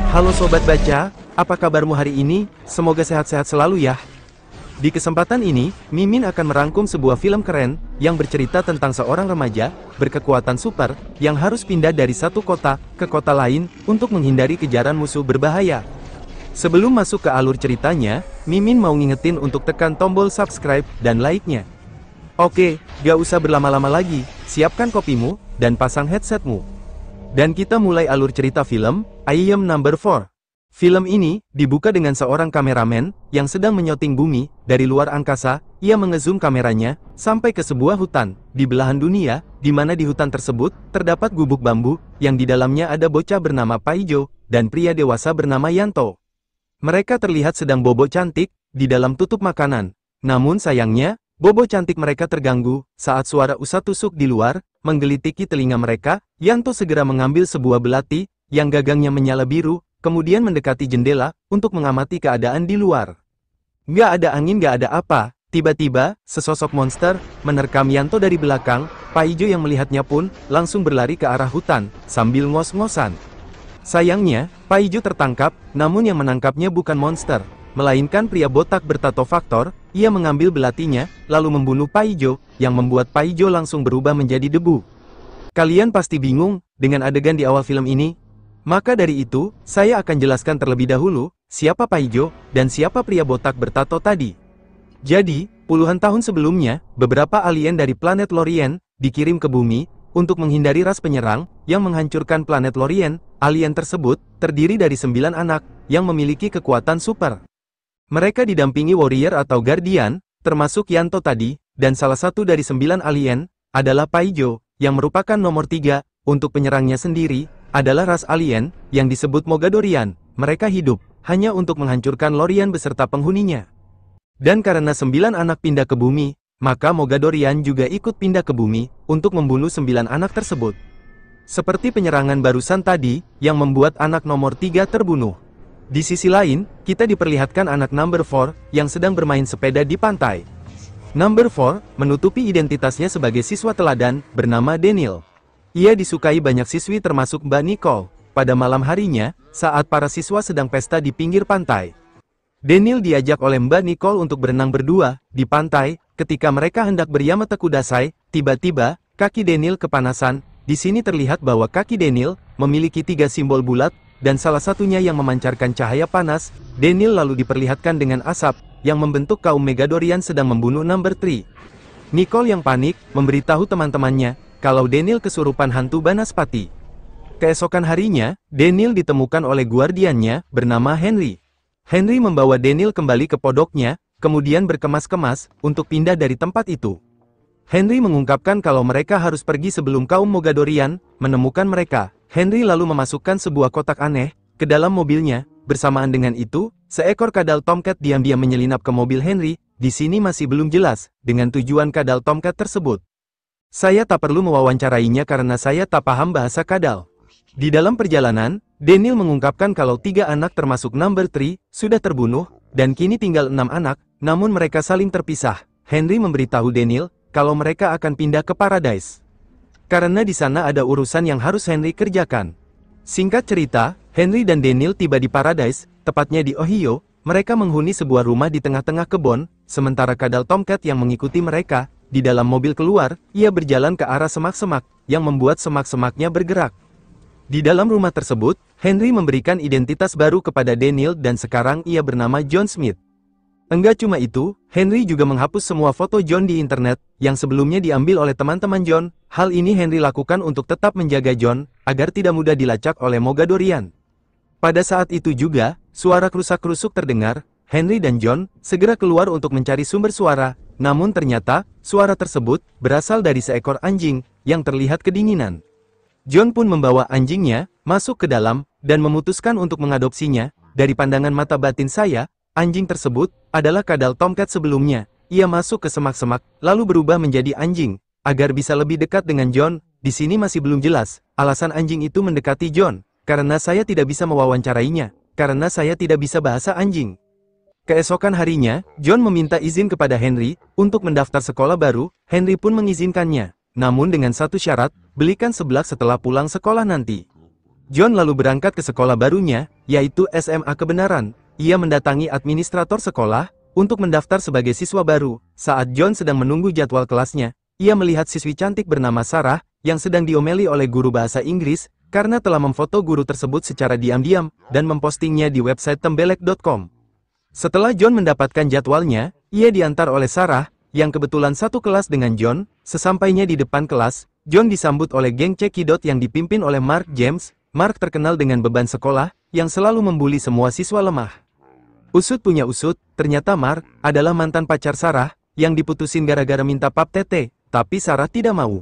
Halo Sobat Baca, apa kabarmu hari ini? Semoga sehat-sehat selalu ya. Di kesempatan ini, Mimin akan merangkum sebuah film keren, yang bercerita tentang seorang remaja, berkekuatan super, yang harus pindah dari satu kota, ke kota lain, untuk menghindari kejaran musuh berbahaya. Sebelum masuk ke alur ceritanya, Mimin mau ngingetin untuk tekan tombol subscribe, dan like-nya. Oke, gak usah berlama-lama lagi, siapkan kopimu, dan pasang headsetmu. Dan kita mulai alur cerita film, I Am Number 4. Film ini dibuka dengan seorang kameramen yang sedang menyoting bumi dari luar angkasa. Ia mengezoom kameranya sampai ke sebuah hutan di belahan dunia, di mana di hutan tersebut terdapat gubuk bambu yang di dalamnya ada bocah bernama Paijo dan pria dewasa bernama Yanto. Mereka terlihat sedang bobo cantik di dalam tutup makanan. Namun sayangnya, bobo cantik mereka terganggu saat suara usah tusuk di luar menggelitiki telinga mereka. Yanto segera mengambil sebuah belati yang gagangnya menyala biru, kemudian mendekati jendela untuk mengamati keadaan di luar. Gak ada angin, gak ada apa. Tiba-tiba, sesosok monster menerkam Yanto dari belakang. Paijo yang melihatnya pun langsung berlari ke arah hutan sambil ngos-ngosan. Sayangnya, Paijo tertangkap, namun yang menangkapnya bukan monster, melainkan pria botak bertato faktor. Ia mengambil belatinya, lalu membunuh Paijo, yang membuat Paijo langsung berubah menjadi debu. Kalian pasti bingung dengan adegan di awal film ini. Maka dari itu, saya akan jelaskan terlebih dahulu, siapa Paijo, dan siapa pria botak bertato tadi. Jadi, puluhan tahun sebelumnya, beberapa alien dari planet Lorien, dikirim ke bumi, untuk menghindari ras penyerang, yang menghancurkan planet Lorien. Alien tersebut, terdiri dari 9 anak, yang memiliki kekuatan super. Mereka didampingi warrior atau guardian, termasuk Yanto tadi, dan salah satu dari 9 alien, adalah Paijo, yang merupakan nomor 3, untuk penyerangnya sendiri, adalah ras alien, yang disebut Mogadorian. Mereka hidup, hanya untuk menghancurkan Lorien beserta penghuninya. Dan karena 9 anak pindah ke bumi, maka Mogadorian juga ikut pindah ke bumi, untuk membunuh 9 anak tersebut. Seperti penyerangan barusan tadi, yang membuat anak nomor 3 terbunuh. Di sisi lain, kita diperlihatkan anak number 4, yang sedang bermain sepeda di pantai. Number 4, menutupi identitasnya sebagai siswa teladan, bernama Daniel. Ia disukai banyak siswi termasuk Mbak Nicole. Pada malam harinya, saat para siswa sedang pesta di pinggir pantai, Daniel diajak oleh Mbak Nicole untuk berenang berdua, di pantai. Ketika mereka hendak beryamata kudasai, tiba-tiba, kaki Daniel kepanasan. Di sini terlihat bahwa kaki Daniel memiliki 3 simbol bulat, dan salah satunya yang memancarkan cahaya panas. Daniel lalu diperlihatkan dengan asap, yang membentuk kaum Megadorian sedang membunuh number 3. Nicole yang panik, memberitahu teman-temannya, kalau Daniel kesurupan hantu Banaspati. Keesokan harinya, Daniel ditemukan oleh guardiannya, bernama Henry. Henry membawa Daniel kembali ke podoknya, kemudian berkemas-kemas, untuk pindah dari tempat itu. Henry mengungkapkan kalau mereka harus pergi sebelum kaum Mogadorian menemukan mereka. Henry lalu memasukkan sebuah kotak aneh ke dalam mobilnya. Bersamaan dengan itu, seekor kadal tomcat diam-diam menyelinap ke mobil Henry. Di sini masih belum jelas dengan tujuan kadal tomcat tersebut. Saya tak perlu mewawancarainya karena saya tak paham bahasa kadal. Di dalam perjalanan, Daniel mengungkapkan kalau 3 anak termasuk number 3 sudah terbunuh, dan kini tinggal 6 anak, namun mereka saling terpisah. Henry memberitahu Daniel kalau mereka akan pindah ke Paradise. Karena di sana ada urusan yang harus Henry kerjakan. Singkat cerita, Henry dan Daniel tiba di Paradise, tepatnya di Ohio. Mereka menghuni sebuah rumah di tengah-tengah kebun, sementara kadal tomcat yang mengikuti mereka. Di dalam mobil keluar, ia berjalan ke arah semak-semak, yang membuat semak-semaknya bergerak. Di dalam rumah tersebut, Henry memberikan identitas baru kepada Daniel dan sekarang ia bernama John Smith. Enggak cuma itu, Henry juga menghapus semua foto John di internet, yang sebelumnya diambil oleh teman-teman John. Hal ini Henry lakukan untuk tetap menjaga John, agar tidak mudah dilacak oleh Mogadorian. Pada saat itu juga, suara kerusak-kerusuk terdengar. Henry dan John segera keluar untuk mencari sumber suara, namun ternyata, suara tersebut berasal dari seekor anjing, yang terlihat kedinginan. John pun membawa anjingnya, masuk ke dalam, dan memutuskan untuk mengadopsinya. Dari pandangan mata batin saya, anjing tersebut adalah kadal tomcat sebelumnya. Ia masuk ke semak-semak, lalu berubah menjadi anjing, agar bisa lebih dekat dengan John. Di sini masih belum jelas alasan anjing itu mendekati John, karena saya tidak bisa mewawancarainya, karena saya tidak bisa bahasa anjing. Keesokan harinya, John meminta izin kepada Henry untuk mendaftar sekolah baru. Henry pun mengizinkannya, namun dengan satu syarat, belikan seblak setelah pulang sekolah nanti. John lalu berangkat ke sekolah barunya, yaitu SMA Kebenaran. Ia mendatangi administrator sekolah untuk mendaftar sebagai siswa baru. Saat John sedang menunggu jadwal kelasnya, ia melihat siswi cantik bernama Sarah yang sedang diomeli oleh guru bahasa Inggris karena telah memfoto guru tersebut secara diam-diam dan mempostingnya di website tembelek.com. Setelah John mendapatkan jadwalnya, ia diantar oleh Sarah yang kebetulan satu kelas dengan John. Sesampainya di depan kelas, John disambut oleh geng cekidot yang dipimpin oleh Mark James. Mark terkenal dengan beban sekolah yang selalu membuli semua siswa lemah. Usut punya usut, ternyata Mark adalah mantan pacar Sarah yang diputusin gara-gara minta pap tete, tapi Sarah tidak mau.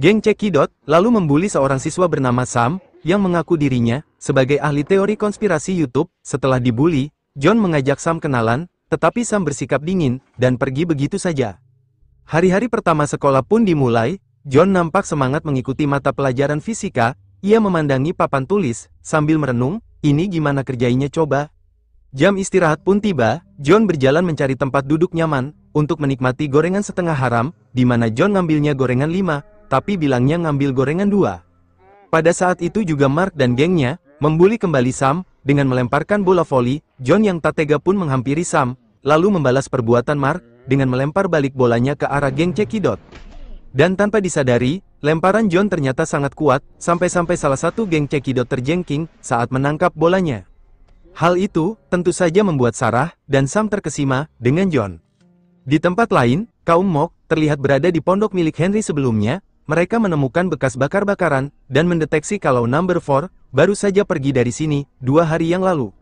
Geng cekidot lalu membuli seorang siswa bernama Sam yang mengaku dirinya sebagai ahli teori konspirasi YouTube. Setelah dibuli, John mengajak Sam kenalan, tetapi Sam bersikap dingin dan pergi begitu saja. Hari-hari pertama sekolah pun dimulai. John nampak semangat mengikuti mata pelajaran fisika. Ia memandangi papan tulis sambil merenung, ini gimana kerjainya coba. Jam istirahat pun tiba. John berjalan mencari tempat duduk nyaman untuk menikmati gorengan setengah haram, di mana John ngambilnya gorengan 5, tapi bilangnya ngambil gorengan 2. Pada saat itu juga Mark dan gengnya membuli kembali Sam dengan melemparkan bola voli. John yang tak tega pun menghampiri Sam, lalu membalas perbuatan Mark dengan melempar balik bolanya ke arah geng cekidot. Dan tanpa disadari, lemparan John ternyata sangat kuat, sampai-sampai salah satu geng cekidot terjengking saat menangkap bolanya. Hal itu tentu saja membuat Sarah dan Sam terkesima dengan John. Di tempat lain, kaum Mock terlihat berada di pondok milik Henry sebelumnya. Mereka menemukan bekas bakar-bakaran dan mendeteksi kalau Number 4 baru saja pergi dari sini 2 hari yang lalu.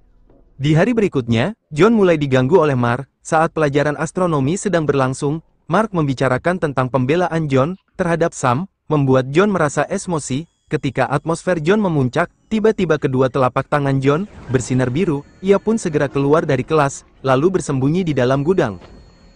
Di hari berikutnya, John mulai diganggu oleh Mark saat pelajaran astronomi sedang berlangsung. Mark membicarakan tentang pembelaan John terhadap Sam, membuat John merasa emosi. Ketika atmosfer John memuncak, tiba-tiba kedua telapak tangan John bersinar biru. Ia pun segera keluar dari kelas, lalu bersembunyi di dalam gudang.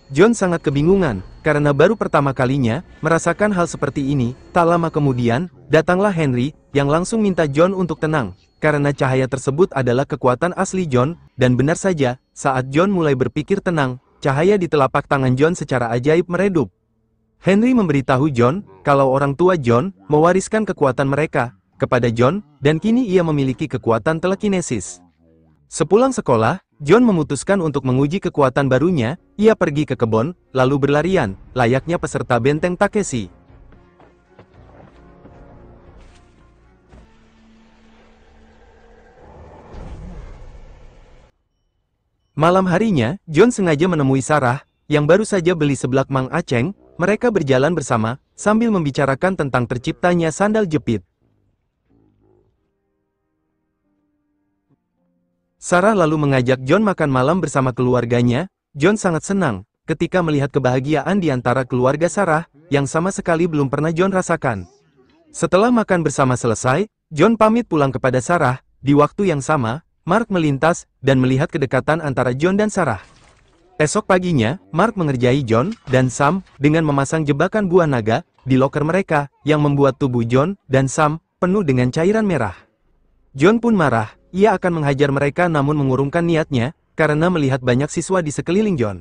John sangat kebingungan, karena baru pertama kalinya merasakan hal seperti ini. Tak lama kemudian, datanglah Henry, yang langsung minta John untuk tenang, karena cahaya tersebut adalah kekuatan asli John. Dan benar saja, saat John mulai berpikir tenang, cahaya di telapak tangan John secara ajaib meredup. Henry memberitahu John kalau orang tua John mewariskan kekuatan mereka kepada John, dan kini ia memiliki kekuatan telekinesis. Sepulang sekolah, John memutuskan untuk menguji kekuatan barunya. Ia pergi ke kebun, lalu berlarian, layaknya peserta benteng Takeshi. Malam harinya, John sengaja menemui Sarah, yang baru saja beli seblak Mang Aceng. Mereka berjalan bersama, sambil membicarakan tentang terciptanya sandal jepit. Sarah lalu mengajak John makan malam bersama keluarganya. John sangat senang ketika melihat kebahagiaan di antara keluarga Sarah, yang sama sekali belum pernah John rasakan. Setelah makan bersama selesai, John pamit pulang kepada Sarah. Di waktu yang sama, Mark melintas dan melihat kedekatan antara John dan Sarah. Esok paginya, Mark mengerjai John dan Sam dengan memasang jebakan buah naga di loker mereka, yang membuat tubuh John dan Sam penuh dengan cairan merah. John pun marah. Ia akan menghajar mereka namun mengurungkan niatnya karena melihat banyak siswa di sekeliling John.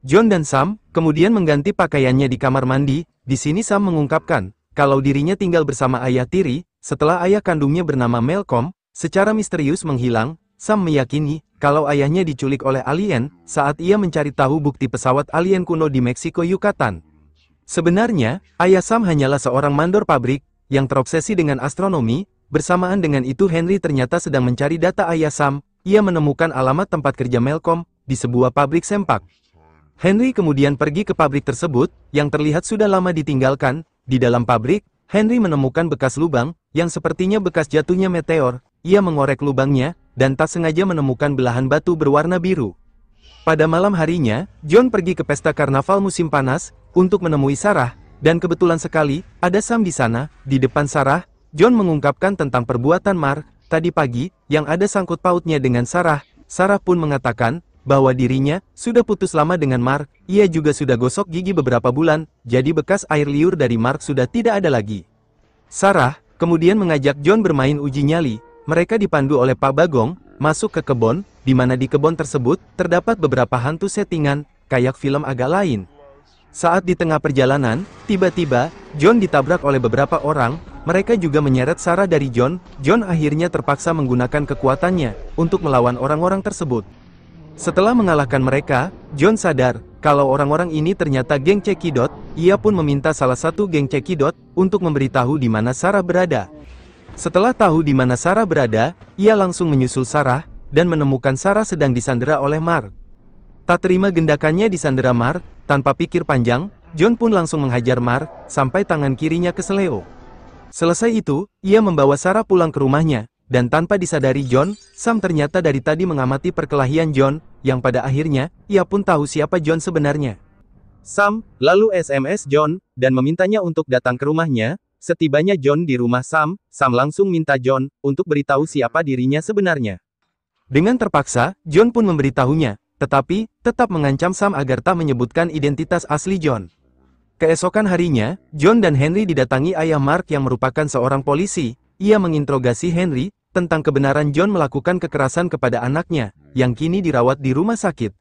John dan Sam kemudian mengganti pakaiannya di kamar mandi. Di sini Sam mengungkapkan kalau dirinya tinggal bersama ayah tiri setelah ayah kandungnya bernama Malcolm secara misterius menghilang. Sam meyakini kalau ayahnya diculik oleh alien saat ia mencari tahu bukti pesawat alien kuno di Meksiko Yucatan. Sebenarnya, ayah Sam hanyalah seorang mandor pabrik yang terobsesi dengan astronomi. Bersamaan dengan itu Henry ternyata sedang mencari data ayah Sam. Ia menemukan alamat tempat kerja Malcolm di sebuah pabrik sempak. Henry kemudian pergi ke pabrik tersebut, yang terlihat sudah lama ditinggalkan. Di dalam pabrik, Henry menemukan bekas lubang, yang sepertinya bekas jatuhnya meteor. Ia mengorek lubangnya, dan tak sengaja menemukan belahan batu berwarna biru. Pada malam harinya, John pergi ke pesta karnaval musim panas, untuk menemui Sarah, dan kebetulan sekali, ada Sam di sana. Di depan Sarah, John mengungkapkan tentang perbuatan Mark tadi pagi, yang ada sangkut pautnya dengan Sarah. Sarah pun mengatakan bahwa dirinya sudah putus lama dengan Mark. Ia juga sudah gosok gigi beberapa bulan, jadi bekas air liur dari Mark sudah tidak ada lagi. Sarah kemudian mengajak John bermain uji nyali. Mereka dipandu oleh Pak Bagong, masuk ke kebun, di mana di kebun tersebut terdapat beberapa hantu settingan, kayak film agak lain. Saat di tengah perjalanan, tiba-tiba John ditabrak oleh beberapa orang. mereka juga menyeret Sarah dari John. John akhirnya terpaksa menggunakan kekuatannya untuk melawan orang-orang tersebut. Setelah mengalahkan mereka, John sadar kalau orang-orang ini ternyata geng Cekidot. Ia pun meminta salah satu geng Cekidot untuk memberitahu di mana Sarah berada. Setelah tahu di mana Sarah berada, ia langsung menyusul Sarah dan menemukan Sarah sedang disandera oleh Mark. Tak terima gendakannya disandera Mark, tanpa pikir panjang, John pun langsung menghajar Mark sampai tangan kirinya keseleo. Selesai itu, ia membawa Sarah pulang ke rumahnya, dan tanpa disadari John, Sam ternyata dari tadi mengamati perkelahian John, yang pada akhirnya, ia pun tahu siapa John sebenarnya. Sam lalu SMS John, dan memintanya untuk datang ke rumahnya. Setibanya John di rumah Sam langsung minta John untuk beritahu siapa dirinya sebenarnya. Dengan terpaksa, John pun memberitahunya, tetapi tetap mengancam Sam agar tak menyebutkan identitas asli John. Keesokan harinya, John dan Henry didatangi ayah Mark yang merupakan seorang polisi. Ia menginterogasi Henry tentang kebenaran John melakukan kekerasan kepada anaknya, yang kini dirawat di rumah sakit.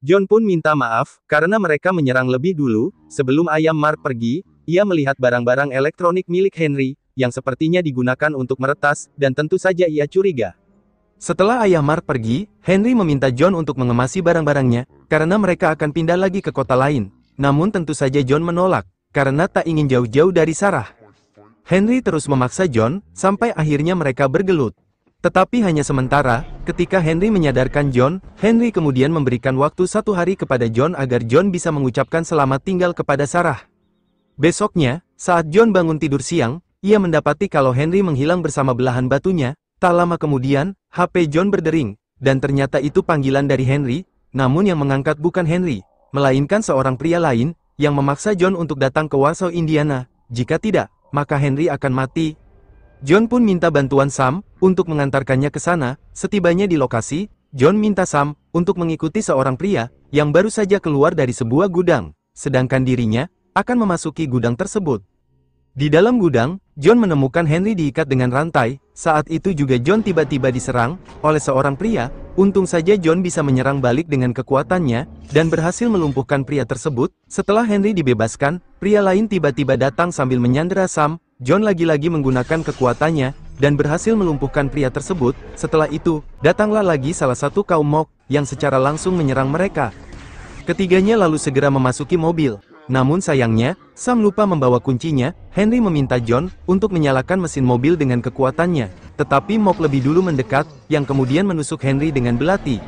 John pun minta maaf, karena mereka menyerang lebih dulu. Sebelum ayah Mark pergi, ia melihat barang-barang elektronik milik Henry, yang sepertinya digunakan untuk meretas, dan tentu saja ia curiga. Setelah ayah Mark pergi, Henry meminta John untuk mengemasi barang-barangnya, karena mereka akan pindah lagi ke kota lain. Namun tentu saja John menolak, karena tak ingin jauh-jauh dari Sarah. Henry terus memaksa John, sampai akhirnya mereka bergelut. Tetapi hanya sementara, ketika Henry menyadarkan John, Henry kemudian memberikan waktu 1 hari kepada John agar John bisa mengucapkan selamat tinggal kepada Sarah. Besoknya, saat John bangun tidur siang, ia mendapati kalau Henry menghilang bersama belahan batunya. Tak lama kemudian, HP John berdering, dan ternyata itu panggilan dari Henry, namun yang mengangkat bukan Henry, melainkan seorang pria lain, yang memaksa John untuk datang ke Warsaw, Indiana. Jika tidak, maka Henry akan mati. John pun minta bantuan Sam untuk mengantarkannya ke sana. Setibanya di lokasi, John minta Sam untuk mengikuti seorang pria yang baru saja keluar dari sebuah gudang, sedangkan dirinya akan memasuki gudang tersebut. Di dalam gudang, John menemukan Henry diikat dengan rantai. Saat itu juga John tiba-tiba diserang oleh seorang pria. Untung saja John bisa menyerang balik dengan kekuatannya, dan berhasil melumpuhkan pria tersebut. Setelah Henry dibebaskan, pria lain tiba-tiba datang sambil menyandera Sam. John lagi-lagi menggunakan kekuatannya, dan berhasil melumpuhkan pria tersebut. Setelah itu, datanglah lagi salah satu kaum Mok, yang secara langsung menyerang mereka. Ketiganya lalu segera memasuki mobil. Namun sayangnya, Sam lupa membawa kuncinya. Henry meminta John untuk menyalakan mesin mobil dengan kekuatannya. Tetapi Mok lebih dulu mendekat, yang kemudian menusuk Henry dengan belati.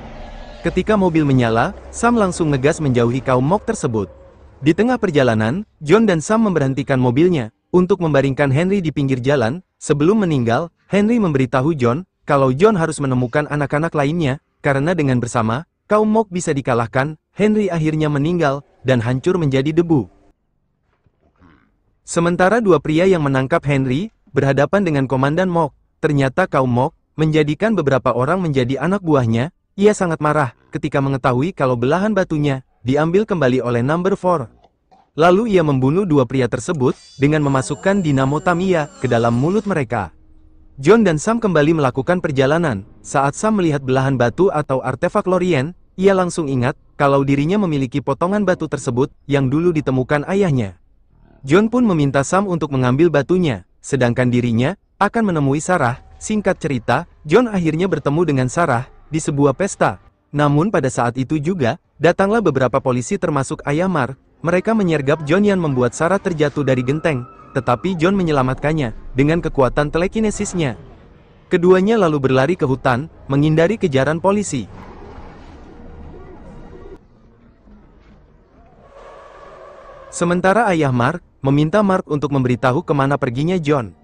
Ketika mobil menyala, Sam langsung ngegas menjauhi kaum Mok tersebut. Di tengah perjalanan, John dan Sam memberhentikan mobilnya untuk membaringkan Henry di pinggir jalan. Sebelum meninggal, Henry memberitahu John kalau John harus menemukan anak-anak lainnya, karena dengan bersama, kaum Mok bisa dikalahkan. Henry akhirnya meninggal, dan hancur menjadi debu. Sementara dua pria yang menangkap Henry, berhadapan dengan Komandan Mok. Ternyata kaum Mok menjadikan beberapa orang menjadi anak buahnya. Ia sangat marah ketika mengetahui kalau belahan batunya diambil kembali oleh Number 4. Lalu ia membunuh dua pria tersebut dengan memasukkan dinamo Tamiya ke dalam mulut mereka. John dan Sam kembali melakukan perjalanan. Saat Sam melihat belahan batu atau artefak Lorien, ia langsung ingat kalau dirinya memiliki potongan batu tersebut yang dulu ditemukan ayahnya. John pun meminta Sam untuk mengambil batunya, sedangkan dirinya akan menemui Sarah. Singkat cerita, John akhirnya bertemu dengan Sarah di sebuah pesta. Namun pada saat itu juga, datanglah beberapa polisi termasuk ayah Mark. Mereka menyergap John yang membuat Sarah terjatuh dari genteng, tetapi John menyelamatkannya dengan kekuatan telekinesisnya. Keduanya lalu berlari ke hutan, menghindari kejaran polisi. Sementara ayah Mark meminta Mark untuk memberitahu kemana perginya John.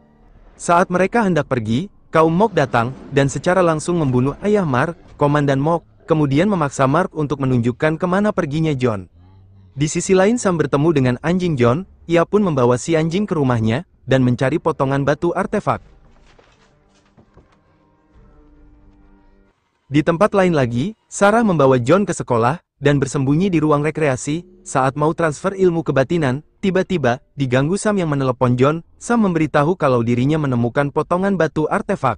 Saat mereka hendak pergi, kaum Mok datang dan secara langsung membunuh ayah Mark, Komandan Mok, kemudian memaksa Mark untuk menunjukkan kemana perginya John. Di sisi lain Sam bertemu dengan anjing John. Ia pun membawa si anjing ke rumahnya dan mencari potongan batu artefak. Di tempat lain lagi, Sarah membawa John ke sekolah dan bersembunyi di ruang rekreasi. Saat mau transfer ilmu kebatinan, tiba-tiba diganggu Sam yang menelepon John. Sam memberitahu kalau dirinya menemukan potongan batu artefak.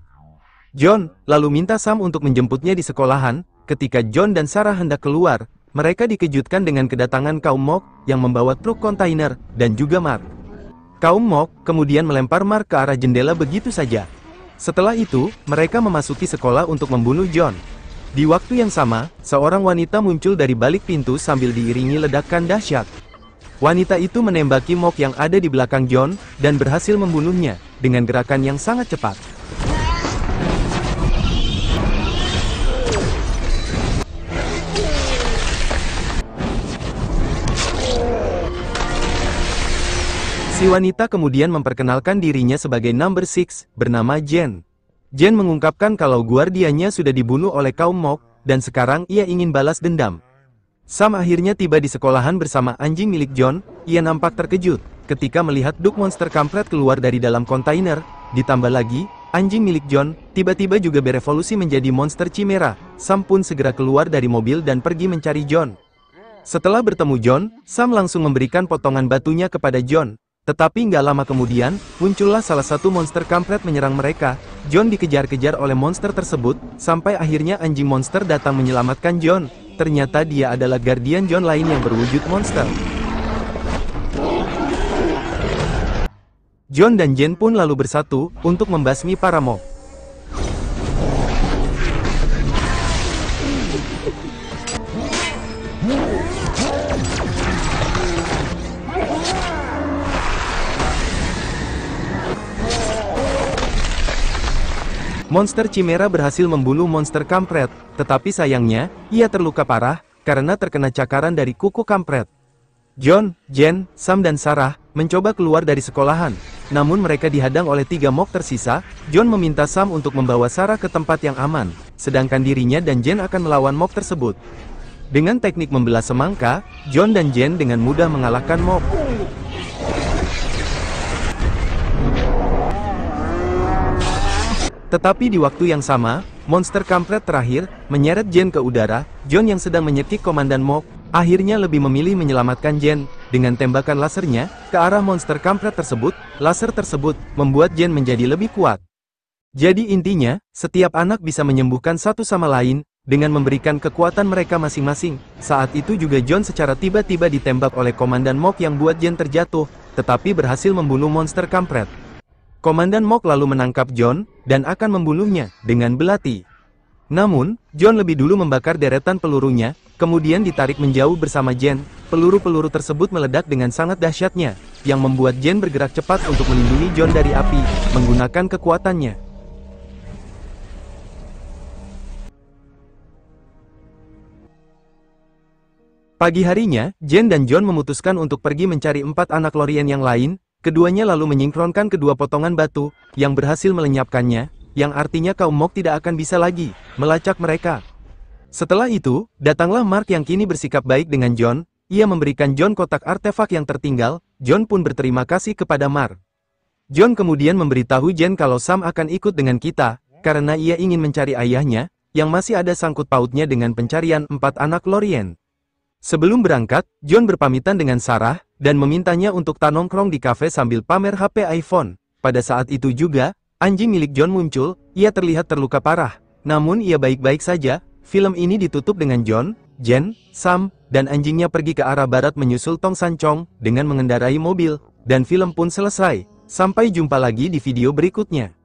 John lalu minta Sam untuk menjemputnya di sekolahan. Ketika John dan Sarah hendak keluar, mereka dikejutkan dengan kedatangan kaum Mok yang membawa truk kontainer dan juga Mark. Kaum Mok kemudian melempar Mark ke arah jendela begitu saja. Setelah itu, mereka memasuki sekolah untuk membunuh John. Di waktu yang sama, seorang wanita muncul dari balik pintu sambil diiringi ledakan dahsyat. Wanita itu menembaki Mok yang ada di belakang John, dan berhasil membunuhnya, dengan gerakan yang sangat cepat. Si wanita kemudian memperkenalkan dirinya sebagai Number 6, bernama Jen. Jen mengungkapkan kalau guardiannya sudah dibunuh oleh kaum Mok, dan sekarang ia ingin balas dendam. Sam akhirnya tiba di sekolahan bersama anjing milik John. Ia nampak terkejut ketika melihat Duke monster kampret keluar dari dalam kontainer. Ditambah lagi, anjing milik John tiba-tiba juga berevolusi menjadi monster Chimera. Sam pun segera keluar dari mobil dan pergi mencari John. Setelah bertemu John, Sam langsung memberikan potongan batunya kepada John. Tetapi nggak lama kemudian, muncullah salah satu monster kampret menyerang mereka. John dikejar-kejar oleh monster tersebut, sampai akhirnya anjing monster datang menyelamatkan John. Ternyata dia adalah guardian John lain yang berwujud monster. John dan Jen pun lalu bersatu, untuk membasmi para Mok. Monster Chimera berhasil membunuh monster kampret, tetapi sayangnya, ia terluka parah, karena terkena cakaran dari kuku kampret. John, Jen, Sam dan Sarah, mencoba keluar dari sekolahan. Namun mereka dihadang oleh 3 Mok tersisa. John meminta Sam untuk membawa Sarah ke tempat yang aman, sedangkan dirinya dan Jen akan melawan Mok tersebut. Dengan teknik membelah semangka, John dan Jen dengan mudah mengalahkan Mok. Tetapi di waktu yang sama, monster kampret terakhir menyeret Jen ke udara. John yang sedang menyekik komandan Mok, akhirnya lebih memilih menyelamatkan Jen dengan tembakan lasernya ke arah monster kampret tersebut. Laser tersebut membuat Jen menjadi lebih kuat. Jadi intinya, setiap anak bisa menyembuhkan satu sama lain dengan memberikan kekuatan mereka masing-masing. Saat itu juga John secara tiba-tiba ditembak oleh komandan Mok yang buat Jen terjatuh, tetapi berhasil membunuh monster kampret. Komandan Mok lalu menangkap John, dan akan membunuhnya, dengan belati. Namun, John lebih dulu membakar deretan pelurunya, kemudian ditarik menjauh bersama Jen. Peluru-peluru tersebut meledak dengan sangat dahsyatnya, yang membuat Jen bergerak cepat untuk melindungi John dari api, menggunakan kekuatannya. Pagi harinya, Jen dan John memutuskan untuk pergi mencari 4 anak Lorien yang lain. Keduanya lalu menyingkronkan kedua potongan batu, yang berhasil melenyapkannya, yang artinya kaum Mok tidak akan bisa lagi melacak mereka. Setelah itu, datanglah Mark yang kini bersikap baik dengan John. Ia memberikan John kotak artefak yang tertinggal. John pun berterima kasih kepada Mark. John kemudian memberitahu Jen kalau Sam akan ikut dengan kita, karena ia ingin mencari ayahnya, yang masih ada sangkut pautnya dengan pencarian 4 anak Lorien. Sebelum berangkat, John berpamitan dengan Sarah, dan memintanya untuk nongkrong di kafe sambil pamer HP iPhone. Pada saat itu juga, anjing milik John muncul. Ia terlihat terluka parah, namun ia baik-baik saja. Film ini ditutup dengan John, Jen, Sam, dan anjingnya pergi ke arah barat menyusul Tong San Chong, dengan mengendarai mobil, dan film pun selesai. Sampai jumpa lagi di video berikutnya.